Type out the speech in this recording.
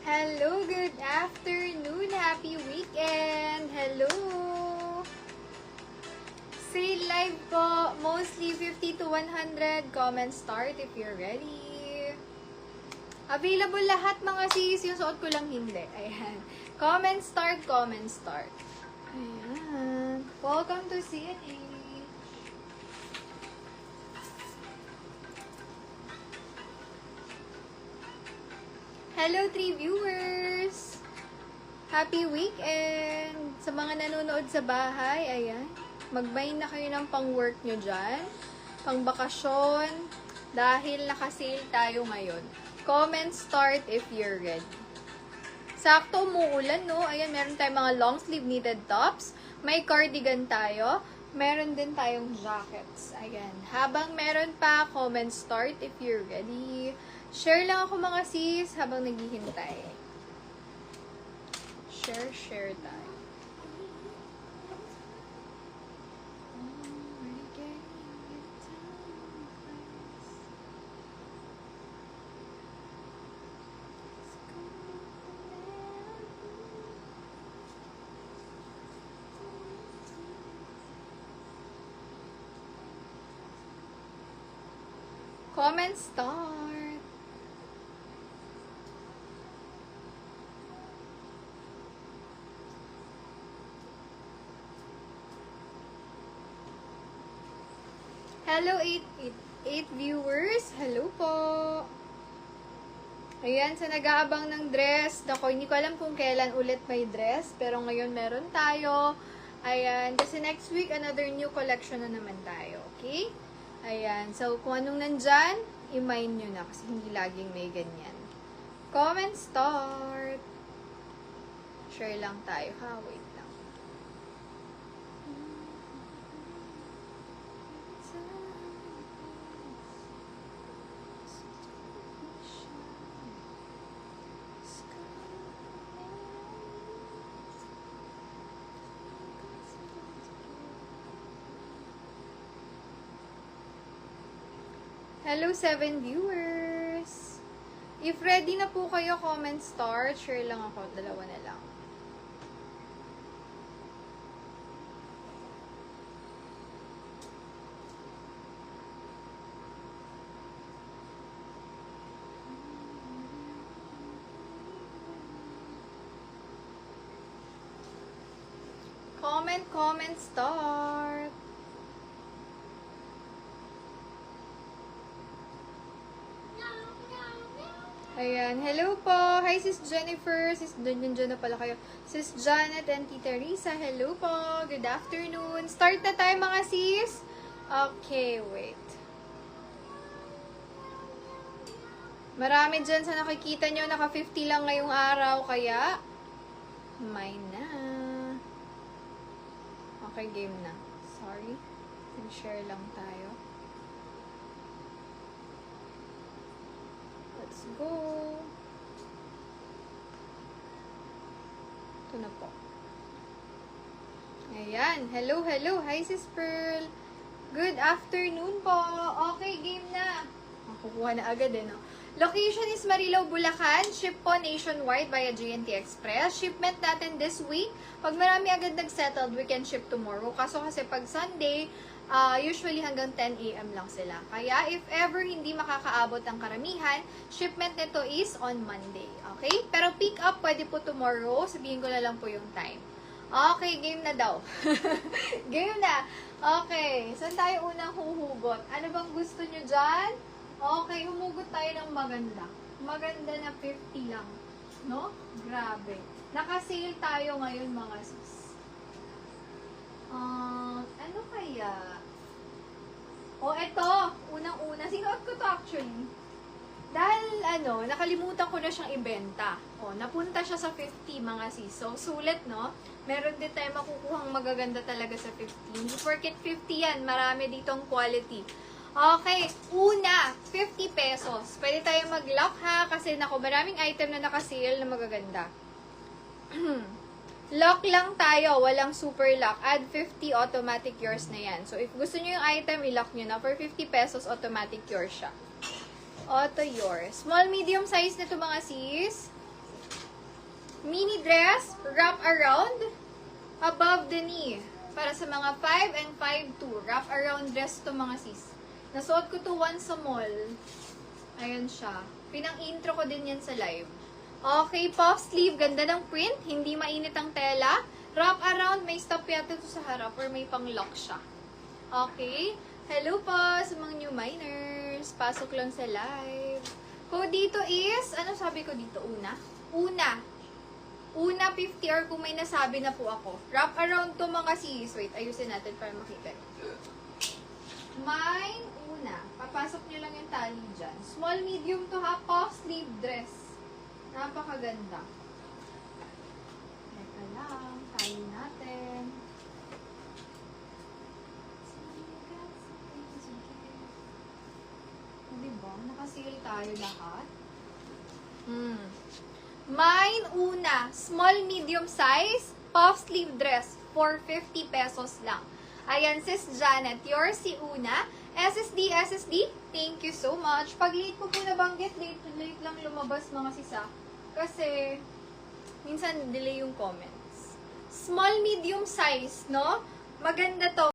Hello, good afternoon, happy weekend! Hello! Sale live po, mostly 50 to 100. Comment start if you're ready. Available lahat mga sis, yung suot ko lang hindi. Ayan. Comment start, comment start. Ayan. Welcome to CNH. Hello, 3 viewers! Happy weekend! Sa mga nanonood sa bahay, ayan. Mag-buy na kayo ng pang-work nyo dyan. Pang-bakasyon. Dahil nakasale tayo ngayon. Comment start if you're ready. Sakto, umuulan, no? Ayan, meron tayong mga long sleeve knitted tops. May cardigan tayo. Meron din tayong jackets. Ayan. Habang meron pa, comment start if you're ready. Share lang ako mga sis habang naghihintay. Share tayo. Comment start. Hello, 8 viewers. Hello po. Ayan, sa nag-aabang ng dress. Ako, hindi ko alam kung kailan ulit may dress. Pero ngayon meron tayo. Ayan, kasi next week, another new collection na naman tayo. Okay? Ayan, so kung anong nandyan, i-mind nyo na. Kasi hindi laging may ganyan. Comment start. Share lang tayo, ha? Wait lang. Hello, 7 viewers! If ready na po kayo, comment start. Share lang ako. Dalawa na lang. Comment start. Ayan. Hello po. Hi, Sis Jennifer. Sis, dyan na pala kayo. Sis Janet and Tita Risa. Hello po. Good afternoon. Start na tayo mga sis. Okay, wait. Marami dyan sa nakikita nyo. Naka 50 lang ngayong araw. Kaya, may na. Okay, game na. Sorry. Share lang tayo. Let's go. Ito na po. Ayan. Hello, hello. Hi, Sis Pearl. Good afternoon po. Okay, game na. Kukuha na agad no? Location is Marilao, Bulacan. Ship po nationwide via GNT Express. Shipment natin this week. Pag marami agad nag-settled, we can ship tomorrow. Kaso kasi pag Sunday, usually hanggang 10 AM lang sila. Kaya if ever hindi makakaabot ang karamihan, shipment nito is on Monday. Okay? Pero pick up pwede po tomorrow. Sabihin ko na lang po yung time. Okay, game na daw. Game na. Okay, saan tayo unang huhugot? Ano bang gusto nyo dyan? Okay, humugot tayo ng maganda. Maganda na 50 lang. No? Grabe. Naka-sale tayo ngayon mga sis. to actually. Dahil, nakalimutan ko na siyang ibenta. O, napunta siya sa 50, mga sis. So, sulit, no? Meron din tayo makukuhang magaganda talaga sa 50. Hindi porket 50 yan, marami ditong quality. Okay, una, 50 pesos. Pwede tayo mag-lock, ha? Kasi, maraming item na naka-sale na magaganda. Lock lang tayo, walang super lock. Add 50, automatic yours na yan. So, if gusto nyo yung item, i-lock nyo na. For 50 pesos, automatic yours siya. Auto yours. Small, medium size na to mga sis. Mini dress, wrap around, above the knee. Para sa mga 5 and 5'2". Wrap around dress to mga sis. Nasuot ko to once sa mall. Ayan siya. Pinang-intro ko din yan sa live. Okay, puff sleeve. Ganda ng print. Hindi mainit ang tela. Wrap around. May stop yata to sa harap or may pang-lock siya. Okay. Hello po sa mga new miners. Pasok lang sa live. Code dito is, ano sabi ko dito? Una? Una 50 or kung may nasabi na po ako. Wrap around to mga sis. Wait, ayusin natin para makita. Mine, una. Papasok nyo lang yung tali dyan. Small, medium to ha. Puff sleeve dress. Napakaganda. Teka lang. Tali natin. Diba? Nakasale tayo lahat. Mine, una. Small, medium size. Puff sleeve dress. For 50 pesos lang. Ayan, sis Janet. Yours si una. SSD. Thank you so much. Pag late ko po nabanggit, late lang lumabas mga sisa. Kasi, minsan delay yung comments. Small, medium size, no? Maganda to.